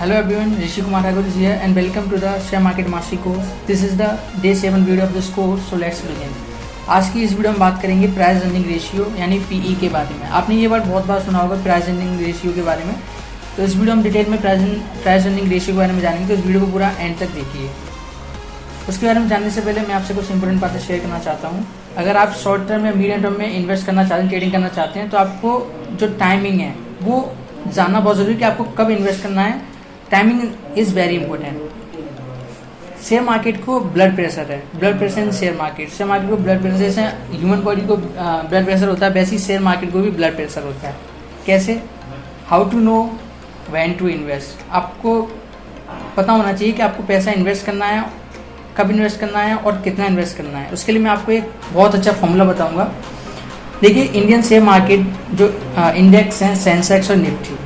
Hello everyone, Rishi Kumar Thakur is here and welcome to the Share Market Mastery course. This is the day 7 video of this course, so let's begin. आज की इस video में बात करेंगे price earning ratio यानी PE के बारे में। आपने ये वर्ड बहुत बार सुना होगा प्राइस अर्निंग रेशियो के बारे में, तो इस वीडियो में डिटेल में प्राइस अर्निंग रेशियो के बारे में जानेंगे, तो इस वीडियो को पूरा एंड तक देखिए। उसके बारे में जानने से पहले मैं आपसे कुछ इंपॉर्टेंट बातें शेयर करना चाहता हूँ। अगर आप शॉर्ट टर्म या मीडियम टर्म में इन्वेस्ट करना चाहते हैं, ट्रेडिंग करना चाहते हैं, तो आपको जो टाइमिंग है वो जानना बहुत ज़रूरी है कि आपको कब इन्वेस्ट करना है। Timing is very important. Share market को ब्लड प्रेशर है, blood pressure in share market को ब्लड प्रेशर, जैसे ह्यूमन बॉडी को ब्लड प्रेशर होता है वैसे ही शेयर मार्केट को भी ब्लड प्रेशर होता है। कैसे? How to know when to invest. आपको पता होना चाहिए कि आपको पैसा इन्वेस्ट करना है, कब इन्वेस्ट करना है और कितना इन्वेस्ट करना है। उसके लिए मैं आपको एक बहुत अच्छा फॉर्मूला बताऊंगा। देखिए, इंडियन शेयर मार्केट जो इंडेक्स हैं सेंसेक्स और निफ्टी,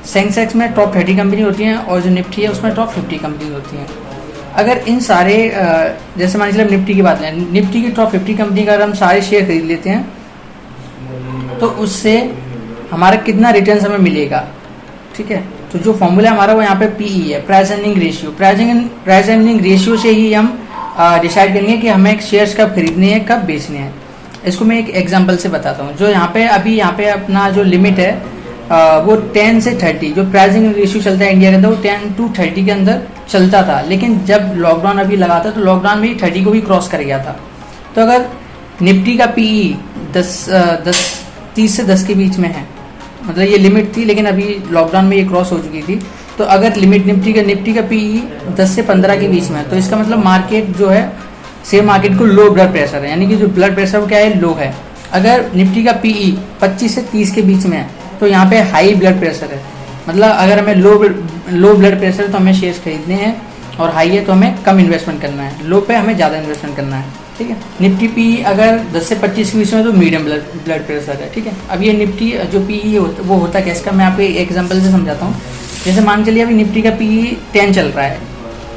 सेंसेक्स में टॉप 30 कंपनी होती हैं और जो निफ्टी है उसमें टॉप 50 कंपनी होती हैं। अगर इन सारे जैसे मान लीजिए निफ्टी की बात करें, निफ्टी की टॉप 50 कंपनी का अगर हम सारे शेयर खरीद लेते हैं तो उससे हमारा कितना रिटर्न हमें मिलेगा, ठीक है। तो जो फॉर्मूला हमारा वो यहाँ पे पीई है, price earning ratio. Price earning ratio से ही हम डिसाइड करेंगे कि हमें शेयर्स कब खरीदने हैं, कब बेचने हैं। इसको मैं एक एग्जांपल से बताता हूँ। जो यहाँ पे अपना जो लिमिट है वो 10 से 30 जो प्राइसिंग रेशियो चलता है इंडिया के अंदर, वो 10 to 30 के अंदर चलता था। लेकिन जब लॉकडाउन अभी लगा था तो लॉकडाउन में ही 30 को भी क्रॉस कर गया था। तो अगर निफ्टी का पीई 30 से 10 के बीच में है, मतलब ये लिमिट थी लेकिन अभी लॉकडाउन में ये क्रॉस हो चुकी थी, तो अगर लिमिट निफ्टी का पीई 10 से 15 के बीच में है, तो इसका मतलब मार्केट जो है शेयर मार्केट को लो ब्लड प्रेशर है, यानी कि जो ब्लड प्रेशर वो क्या है, लो है। अगर निफ्टी का पीई 25 से 30 के बीच में है तो यहाँ पे हाई ब्लड प्रेशर है, मतलब अगर हमें लो ब्लड प्रेशर है तो हमें शेयर्स खरीदने हैं, और हाई है तो हमें कम इन्वेस्टमेंट करना है, लो पे हमें ज़्यादा इन्वेस्टमेंट करना है, ठीक है। निफ्टी पीई अगर 10 से 25 के बीच में तो मीडियम ब्लड प्रेशर है, ठीक है। अब ये निफ्टी जो पीई वो होता है इसका मैं आपको एक एग्जांपल से समझाता हूँ। जैसे मान चलिए अभी निफ्टी का पीई 10 चल रहा है,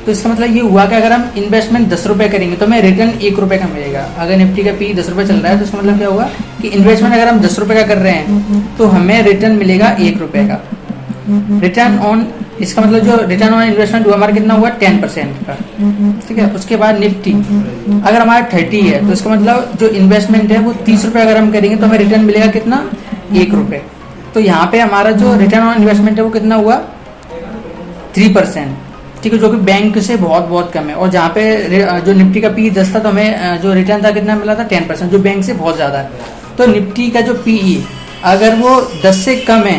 तो इसका मतलब ये हुआ कि अगर हम इन्वेस्टमेंट 10 रुपये करेंगे तो हमें रिटर्न 1 रुपये का मिलेगा। अगर निफ्टी का पी 10 रुपये चल रहा है तो इसका मतलब क्या हुआ कि इन्वेस्टमेंट अगर हम 10 रुपये का कर रहे हैं तो हमें रिटर्न मिलेगा 1 रुपये का। रिटर्न ऑन, इसका मतलब जो रिटर्न ऑन इन्वेस्टमेंट हुआ हमारा कितना हुआ 10% का, ठीक है। उसके बाद निफ्टी अगर हमारा 30 है तो इसका मतलब जो इन्वेस्टमेंट है वो 30 रुपये अगर हम करेंगे तो हमें रिटर्न मिलेगा कितना, 1 रुपये। तो यहाँ पे हमारा जो रिटर्न ऑन इन्वेस्टमेंट है वो कितना हुआ 3%, ठीक है, जो कि बैंक से बहुत कम है। और जहाँ पे जो निफ्टी का पी 10 था तो हमें जो रिटर्न था कितना मिला था 10%, जो बैंक से बहुत ज़्यादा है। तो निफ्टी का जो पीई अगर वो 10 से कम है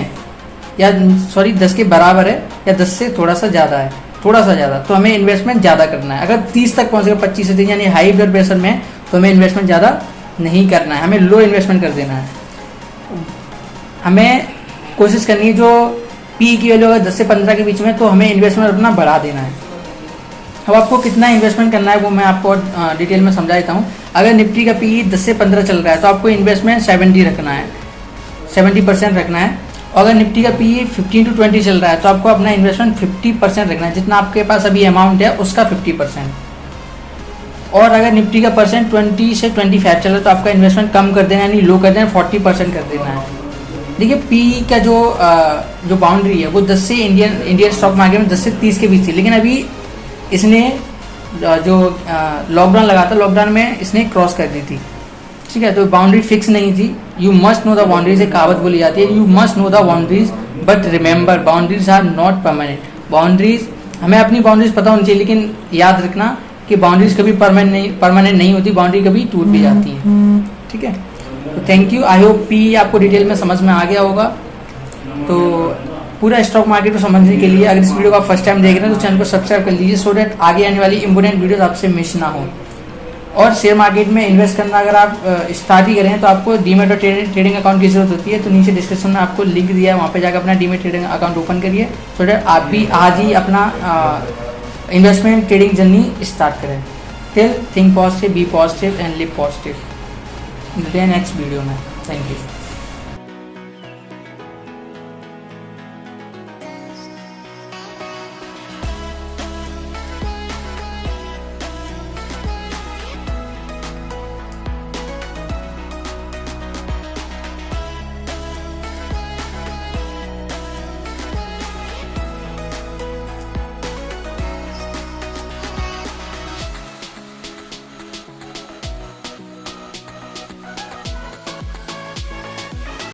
या 10 के बराबर है या 10 से थोड़ा सा ज़्यादा, तो हमें इन्वेस्टमेंट ज़्यादा करना है। अगर 30 तक पहुँचेगा 25 से 30 यानी हाई ब्लड प्रेशर में, तो हमें इन्वेस्टमेंट ज़्यादा नहीं करना है, हमें लो इन्वेस्टमेंट कर देना है। हमें कोशिश करनी है जो पी की वैल्यू अगर 10 से 15 के बीच में, तो हमें इन्वेस्टमेंट अपना बढ़ा देना है। अब आपको कितना इन्वेस्टमेंट करना है वो मैं आपको डिटेल में समझा देता हूँ। अगर निफ्टी का पी 10 से 15 चल रहा है तो आपको इन्वेस्टमेंट 70% रखना है। और अगर निफ्टी का पी 15 to 20 चल रहा है तो आपको अपना इन्वेस्टमेंट 50% रखना है, जितना आपके पास अभी अमाउंट है उसका 50%। और अगर निफ्टी का परसेंट 20 से 25 चल रहा है तो आपका इन्वेस्टमेंट कम कर देना है, यानी लो कर देना है, 40% कर देना है। देखिए, पी का जो बाउंड्री है वो 10 से इंडियन स्टॉक मार्केट में 10 से 30 के बीच थी, लेकिन अभी इसने जो लॉकडाउन लगा था, लॉकडाउन में इसने क्रॉस कर दी थी, ठीक है। तो बाउंड्री फिक्स नहीं थी। You must know the boundaries, एक कहावत बोली जाती है, you must know the boundaries but remember boundaries are not permanent. Boundaries, हमें अपनी बाउंड्रीज पता होनी चाहिए, लेकिन याद रखना कि बाउंड्रीज कभी परमानेंट नहीं होती, बाउंड्री कभी टूट भी जाती है, ठीक है। तो thank you, I hope P आपको डिटेल में समझ में आ गया होगा। तो पूरा स्टॉक मार्केट को समझने के लिए अगर इस वीडियो को आप फर्स्ट टाइम देख रहे हैं तो चैनल को सब्सक्राइब कर लीजिए, सो डैट आगे आने वाली इंपॉर्टेंट वीडियोस आपसे मिस ना हो। और शेयर मार्केट में इन्वेस्ट करना अगर आप स्टार्ट ही करें तो आपको डीमेट और ट्रेडिंग अकाउंट की जरूरत होती है। तो नीचे डिस्क्रिप्शन में आपको लिंक दिया है, वहाँ पे जाकर अपना डीमेट ट्रेडिंग अकाउंट ओपन करिए, सो डैट आप भी आज ही अपना इन्वेस्टमेंट ट्रेडिंग जर्नी स्टार्ट करें। Till think positive, be positive and live positive. मिलते हैं नेक्स्ट वीडियो में। Thank you.